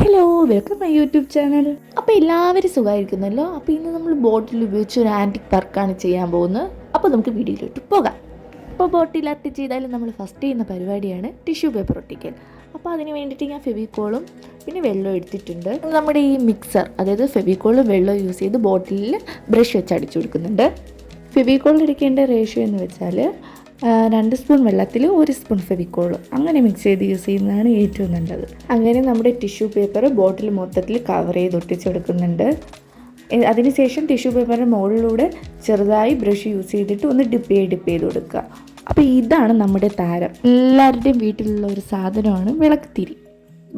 Hello, welcome my YouTube channel. അപ്പോൾ എല്ലാവരും സുഖമായിരിക്കുന്നല്ലോ. അപ്പോൾ ഇന്ന് നമ്മൾ ബോട്ടിൽ ഉപയോഗിച്ച് ഒരു ആൻറ്റിക് വർക്കാണ് ചെയ്യാൻ പോകുന്നത്. അപ്പോൾ നമുക്ക് വീഡിയോയിലോട്ട് പോകാം. അപ്പോൾ ബോട്ടിൽ ആർട്ട് ചെയ്താലും നമ്മൾ ഫസ്റ്റ് ചെയ്യുന്ന പരിപാടിയാണ് ടിഷ്യൂ പേപ്പർ ഒട്ടിക്കൽ. അപ്പോൾ അതിന് വേണ്ടിയിട്ട് ഞാൻ ഫെവിക്കോളും പിന്നെ വെള്ളം എടുത്തിട്ടുണ്ട്. നമ്മുടെ ഈ മിക്സർ, അതായത് ഫെവിക്കോളും വെള്ളം യൂസ് ചെയ്ത് ബോട്ടിലിൽ ബ്രഷ് വെച്ച് അടിച്ചു കൊടുക്കുന്നുണ്ട്. ഫെവിക്കോൾ എടുക്കേണ്ട റേഷ്യോ എന്ന് വെച്ചാൽ 2 സ്പൂൺ വെള്ളത്തിൽ 1 സ്പൂൺ ഫെവിക്കോൾ അങ്ങനെ മിക്സ് ചെയ്ത് യൂസ് ചെയ്യുന്നതാണ് ഏറ്റവും നല്ലത്. അങ്ങനെ നമ്മുടെ ടിഷ്യൂ പേപ്പർ ബോട്ടിൽ മൊത്തത്തിൽ കവർ ചെയ്ത് ഒട്ടിച്ചെടുക്കുന്നുണ്ട്. അതിനുശേഷം ടിഷ്യൂ പേപ്പറിൻ്റെ മുകളിലൂടെ ചെറുതായി ബ്രഷ് യൂസ് ചെയ്തിട്ട് ഒന്ന് ഡിപ്പ് ചെയ്ത് കൊടുക്കുക. അപ്പോൾ ഇതാണ് നമ്മുടെ താരം. എല്ലാവരുടെയും വീട്ടിലുള്ള ഒരു സാധനമാണ് വിളക്ക്.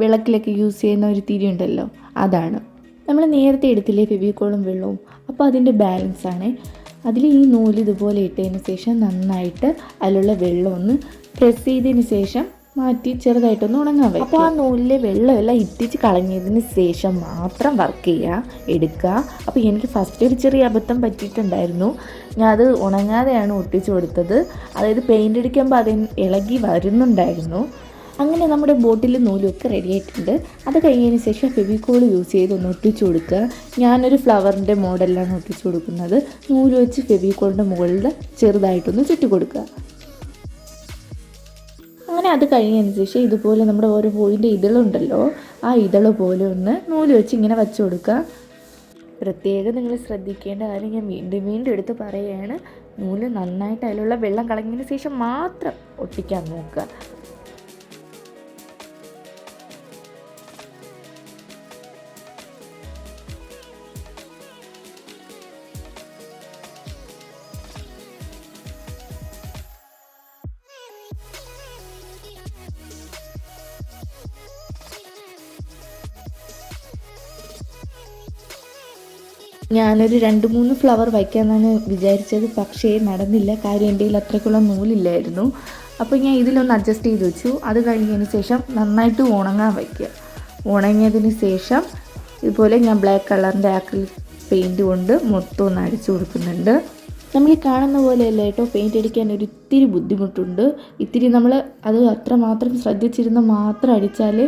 വിളക്കിലൊക്കെ യൂസ് ചെയ്യുന്ന ഒരു തിരി ഉണ്ടല്ലോ, അതാണ്. നമ്മൾ നേരത്തെ എടുത്തില്ലേ ഫെവിക്കോളും വെള്ളവും, അപ്പോൾ അതിൻ്റെ ബാലൻസാണ്. അതിൽ ഈ നൂല് ഇതുപോലെ ഇട്ടതിന് ശേഷം നന്നായിട്ട് അതിലുള്ള വെള്ളം ഒന്ന് പ്രസ് ചെയ്തതിന് ശേഷം മാറ്റി ചെറുതായിട്ടൊന്ന് ഉണങ്ങാൻ വയ്ക്കും. അപ്പോൾ ആ നൂലിലെ വെള്ളമെല്ലാം ഇറ്റിച്ച് കളഞ്ഞതിന് ശേഷം മാത്രം വർക്ക് എടുക്കുക. അപ്പോൾ എനിക്ക് ഫസ്റ്റ് ഒരു ചെറിയ അബദ്ധം പറ്റിയിട്ടുണ്ടായിരുന്നു. ഞാൻ അത് ഉണങ്ങാതെയാണ് ഒട്ടിച്ചു കൊടുത്തത്. അതായത് പെയിൻ്റ് അടിക്കുമ്പോൾ അതിന് ഇളകി വരുന്നുണ്ടായിരുന്നു. അങ്ങനെ നമ്മുടെ ബോട്ടിൽ നൂലൊക്കെ റെഡി ആയിട്ടുണ്ട്. അത് കഴിഞ്ഞതിന് ശേഷം ഫെവിക്കോൾ യൂസ് ചെയ്ത് ഒന്ന് ഒട്ടിച്ചു കൊടുക്കുക. ഞാനൊരു ഫ്ലവറിൻ്റെ മോഡലിലാണ് ഒട്ടിച്ചു കൊടുക്കുന്നത്. നൂല് വെച്ച് ഫെവിക്കോളിൻ്റെ മുകളിൽ ചെറുതായിട്ടൊന്ന് ചുറ്റി കൊടുക്കുക. അങ്ങനെ അത് കഴിഞ്ഞതിന് ശേഷം ഇതുപോലെ നമ്മുടെ ഓരോ പൂവിൻ്റെ ഇതളുണ്ടല്ലോ, ആ ഇതള് പോലെ ഒന്ന് നൂല് വെച്ച് ഇങ്ങനെ വച്ച് കൊടുക്കുക. പ്രത്യേകം നിങ്ങൾ ശ്രദ്ധിക്കേണ്ട കാര്യം ഞാൻ വീണ്ടും എടുത്ത് പറയുകയാണ്, നൂല് നന്നായിട്ട് അതിലുള്ള വെള്ളം കളഞ്ഞതിന് ശേഷം മാത്രം ഒട്ടിക്കാൻ നോക്കുക. ഞാനൊരു 2-3 ഫ്ലവർ വയ്ക്കാമെന്നാണ് വിചാരിച്ചത്, പക്ഷേ നടന്നില്ല. കാര്യം എൻ്റെ കയ്യിൽ അത്രയ്ക്കുള്ള നൂലില്ലായിരുന്നു. അപ്പോൾ ഞാൻ ഇതിലൊന്ന് അഡ്ജസ്റ്റ് ചെയ്ത് വെച്ചു. അത് കഴിഞ്ഞതിന് ശേഷം നന്നായിട്ട് ഉണങ്ങാൻ വയ്ക്കുക. ഉണങ്ങിയതിന് ശേഷം ഇതുപോലെ ഞാൻ ബ്ലാക്ക് കളറിൻ്റെ ആക്രിലിക് പെയിൻറ്റ് കൊണ്ട് മൊത്തം ഒന്ന് അടിച്ചു കൊടുക്കുന്നുണ്ട്. നമ്മൾ ഈ കാണുന്ന പോലെയല്ല കേട്ടോ, പെയിൻ്റ് അടിക്കാൻ ഒരു ഇത്തിരി ബുദ്ധിമുട്ടുണ്ട്. ഇത്തിരി നമ്മൾ അത് അത്രമാത്രം ശ്രദ്ധിച്ചിരുന്ന് മാത്രം അടിച്ചാൽ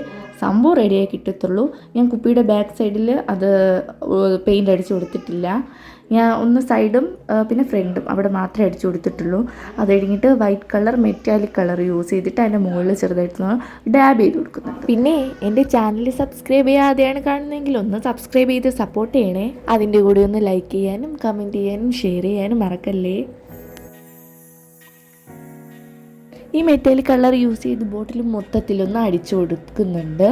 സംഭവം റെഡിയായി കിട്ടത്തുള്ളൂ. ഞാൻ കുപ്പിയുടെ ബാക്ക് സൈഡിൽ അത് പെയിൻ്റ് അടിച്ചു കൊടുത്തിട്ടില്ല. ഞാൻ ഒന്ന് സൈഡും പിന്നെ ഫ്രണ്ടും അവിടെ മാത്രമേ അടിച്ചു കൊടുത്തിട്ടുള്ളൂ. അത് കഴിഞ്ഞിട്ട് white colour metallic colour use ചെയ്തിട്ട് അതിൻ്റെ മുകളിൽ ചെറുതായിട്ട് ഡാബ് ചെയ്ത് കൊടുക്കുന്നുണ്ട്. പിന്നെ എൻ്റെ ചാനൽ സബ്സ്ക്രൈബ് ചെയ്യാതെയാണ് കാണുന്നതെങ്കിൽ ഒന്ന് സബ്സ്ക്രൈബ് ചെയ്ത് സപ്പോർട്ട് ചെയ്യണേ. അതിൻ്റെ കൂടെ ഒന്ന് ലൈക്ക് ചെയ്യാനും കമൻറ്റ് ചെയ്യാനും ഷെയർ ചെയ്യാനും മറക്കല്ലേ. ഈ മെറ്റാലിക് കളർ യൂസ് ചെയ്ത് ബോട്ടിൽ മൊത്തത്തിലൊന്ന് അടിച്ചു കൊടുക്കുന്നുണ്ട്.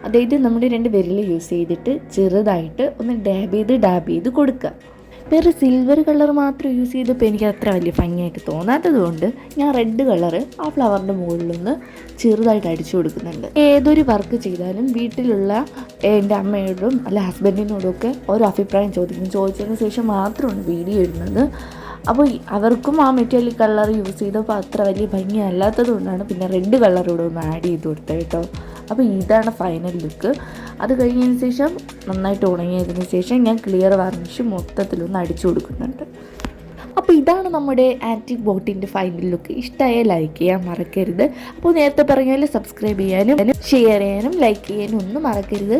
അതായത് നമ്മുടെ 2 വിരൽ യൂസ് ചെയ്തിട്ട് ചെറുതായിട്ട് ഒന്ന് ഡാബ് ചെയ്ത് കൊടുക്കുക. വേറെ സിൽവർ കളർ മാത്രം യൂസ് ചെയ്തപ്പോൾ എനിക്ക് അത്ര വലിയ ഭംഗിയായിട്ട് തോന്നാത്തത് കൊണ്ട് ഞാൻ റെഡ് കളർ ആ ഫ്ലവറിൻ്റെ മുകളിലൊന്ന് ചെറുതായിട്ട് അടിച്ചു കൊടുക്കുന്നുണ്ട്. ഏതൊരു വർക്ക് ചെയ്താലും വീട്ടിലുള്ള എൻ്റെ അമ്മയോടും അല്ല ഹസ്ബൻഡിനോടും ഒക്കെ ഓരോ അഭിപ്രായം ചോദിച്ചതിന് ശേഷം മാത്രമാണ് വീഡിയോ ഇടുന്നത്. അപ്പോൾ അവർക്കും ആ മെറ്റാലിക് കളർ യൂസ് ചെയ്തപ്പോൾ അത്ര വലിയ ഭംഗി അല്ലാത്തത് കൊണ്ടാണ് പിന്നെ റെഡ് കളറോട് ഒന്ന് ആഡ് ചെയ്ത് കൊടുത്തത് കേട്ടോ. അപ്പോൾ ഇതാണ് ഫൈനൽ ലുക്ക്. അത് കഴിഞ്ഞതിന് ശേഷം നന്നായിട്ട് ഉണങ്ങിയതിന് ശേഷം ഞാൻ ക്ലിയർ വാർണിഷ് മൊത്തത്തിലൊന്ന് അടിച്ചു കൊടുക്കുന്നുണ്ട്. അപ്പോൾ ഇതാണ് നമ്മുടെ ആൻറ്റിക് ബോട്ടിൻ്റെ ഫൈനൽ ലുക്ക്. ഇഷ്ടമായ ലൈക്ക് ചെയ്യാൻ മറക്കരുത്. അപ്പോൾ നേരത്തെ പറഞ്ഞ പോലെ സബ്സ്ക്രൈബ് ചെയ്യാനും ഷെയർ ചെയ്യാനും ലൈക്ക് ചെയ്യാനും ഒന്നും മറക്കരുത്.